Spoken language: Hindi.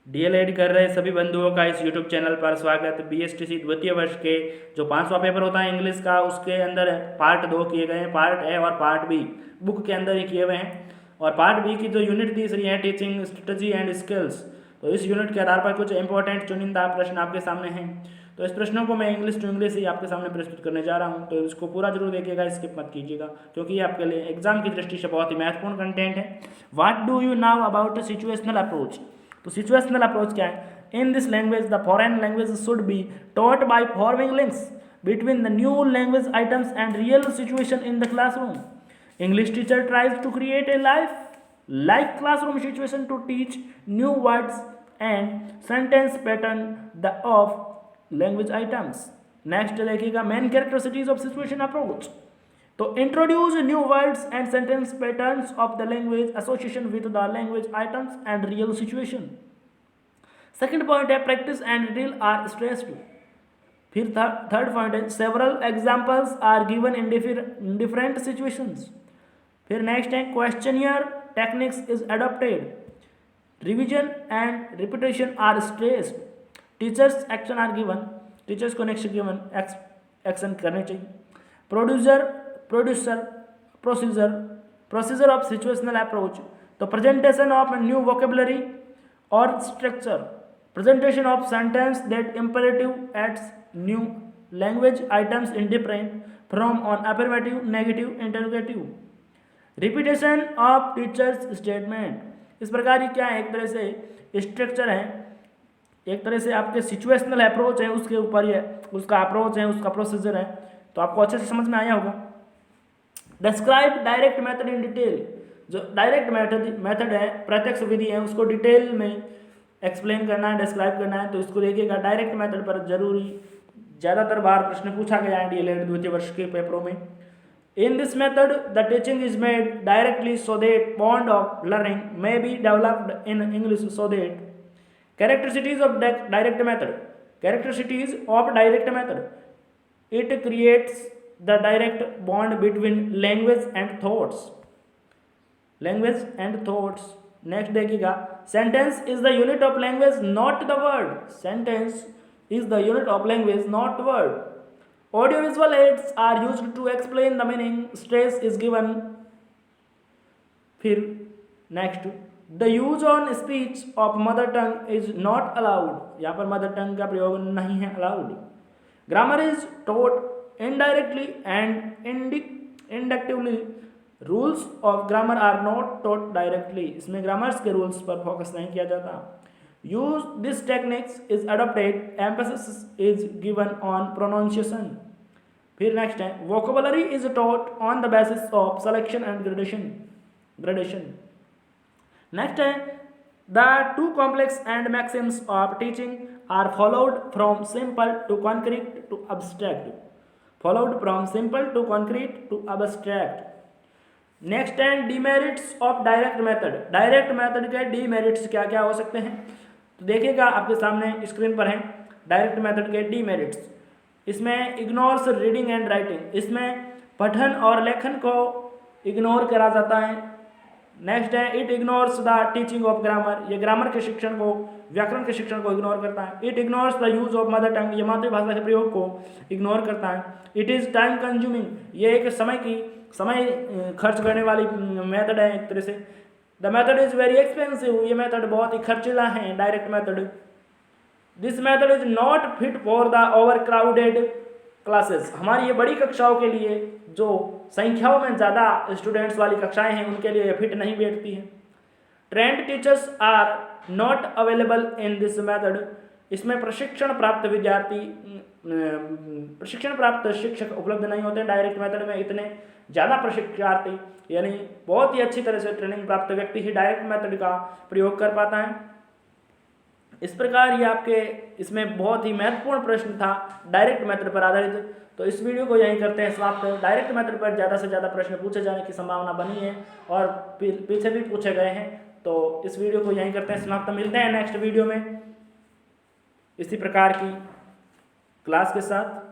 डीएलएड कर रहे सभी बंधुओं का इस यूट्यूब चैनल पर स्वागत। बीएसटीसी द्वितीय वर्ष के जो 5वां पेपर होता है इंग्लिश का, उसके अंदर पार्ट 2 किए गए हैं, पार्ट ए और पार्ट बी बुक के अंदर ही किए हुए हैं। और पार्ट बी की जो यूनिट तीसरी है टीचिंग स्ट्रेटजी एंड स्किल्स, तो इस यूनिट के आधार पर कुछ इंपॉर्टेंट चुनिंदा प्रश्न आपके सामने हैं। तो इस प्रश्नों को मैं इंग्लिश टू इंग्लिश ही आपके सामने प्रस्तुत करने जा रहा हूं, तो इसको पूरा जरूर देखिएगा, स्किप मत कीजिएगा, क्योंकि ये आपके लिए एग्जाम की दृष्टि से बहुत ही महत्वपूर्ण कंटेंट है। What do you now about situational approach. तो सिचुएशनल अप्रोच क्या है? In this language the foreign language should be taught by forming links between the new language items and real situation in the classroom. English teacher tries to create a like classroom situation to teach new words and sentence pattern of language items. Next देखिएगा main characteristics of situation approach. तो introduce new words and sentence patterns of the language association with the language items and real situation. Second point है practice and drill are stressed. फिर थर्ड पॉइंट है several examples are given in different situations. फिर नेक्स्ट है questionnaire techniques is adopted, revision and repetition are stressed, teachers action are given, teachers को नेक्स्ट गिवन एक्शन करने चाहिए। प्रोसीजर ऑफ सिचुएशनल अप्रोच, तो प्रेजेंटेशन ऑफ न्यू वोकेबलरी और structure, presentation of sentence that imperative adds new language items indifferent from on affirmative, negative, interrogative, repetition of teachers statement। इस प्रकार ये क्या है, एक तरह से स्ट्रक्चर है, एक तरह से आपके सिचुएशनल अप्रोच है, उसके ऊपर ये उसका अप्रोच है, उसका प्रोसीजर है। तो आपको अच्छे से समझ में आया होगा। Describe direct method in detail, जो डायरेक्ट मेथड है, प्रत्यक्ष विधि है, उसको डिटेल में एक्सप्लेन करना है, डिस्क्राइब करना है। तो इसको देखिएगा, डायरेक्ट मेथड पर जरूरी ज़्यादातर बार प्रश्न पूछा गया है डीएलएड द्वितीय वर्ष के पेपरों में। In this method the teaching is made directly so that bond of learning may be developed in English so that. Characteristics of direct method, characteristics of direct method, it creates the direct bond between language and thoughts, language and thoughts. Next देखिएगा, sentence is the unit of language not the word, sentence is the unit of language not word. Audio visual aids are used to explain the meaning, stress is given. फिर next, the use on speech of mother tongue is not allowed, यहाँ पर मदर टंग का प्रयोग नहीं है allowed. Grammar is taught indirectly and inductively, rules of grammar are not taught directly, इसमें ग्रामर्स के रूल्स पर फोकस नहीं किया जाता। Use this techniques is adopted, emphasis is given on pronunciation. फिर नेक्स्ट है, vocabulary is taught on the basis of selection and gradation. Next है, the to complex and maxims of teaching are followed from simple to concrete to abstract, followed from simple to concrete to abstract. Next है, demerits of direct method, direct method के डीमेरिट्स क्या क्या हो सकते हैं। तो देखिएगा, आपके सामने स्क्रीन पर है डायरेक्ट मेथड के डीमेरिट्स। इसमें इग्नोर्स रीडिंग एंड राइटिंग, इसमें पठन और लेखन को इग्नोर करा जाता है। नेक्स्ट है, it ignores the teaching of grammar, ये ग्रामर के शिक्षण को, व्याकरण के शिक्षण को इग्नोर करता है। It ignores the use of mother टंग, ये मातृभाषा के प्रयोग को इग्नोर करता है। इट इज़ टाइम कंज्यूमिंग, ये एक समय खर्च करने वाली मेथड है एक तरह से। The method is very expensive, ये मेथड बहुत ही खर्चीला है direct method. This method is not fit for the over crowded classes, हमारी ये बड़ी कक्षाओं के लिए, जो संख्याओं में ज़्यादा स्टूडेंट्स वाली कक्षाएं हैं, उनके लिए फिट नहीं बैठती है। Trained teachers are not available in this method, इसमें प्रशिक्षण प्राप्त शिक्षक उपलब्ध नहीं होते। डायरेक्ट मेथड में इतने ज़्यादा प्रशिक्षार्थी, यानी बहुत ही अच्छी तरह से ट्रेनिंग प्राप्त व्यक्ति ही डायरेक्ट मेथड का प्रयोग कर पाता है। इस प्रकार ये आपके इसमें बहुत ही महत्वपूर्ण प्रश्न था डायरेक्ट मेथड पर आधारित। तो इस वीडियो को यहीं करते हैं समाप्त। डायरेक्ट मेथड पर ज़्यादा से ज़्यादा प्रश्न पूछे जाने की संभावना बनी है और पीछे भी पूछे गए हैं। तो इस वीडियो को यहीं करते हैं समाप्त। मिलते हैं नेक्स्ट वीडियो में इसी प्रकार की क्लास के साथ।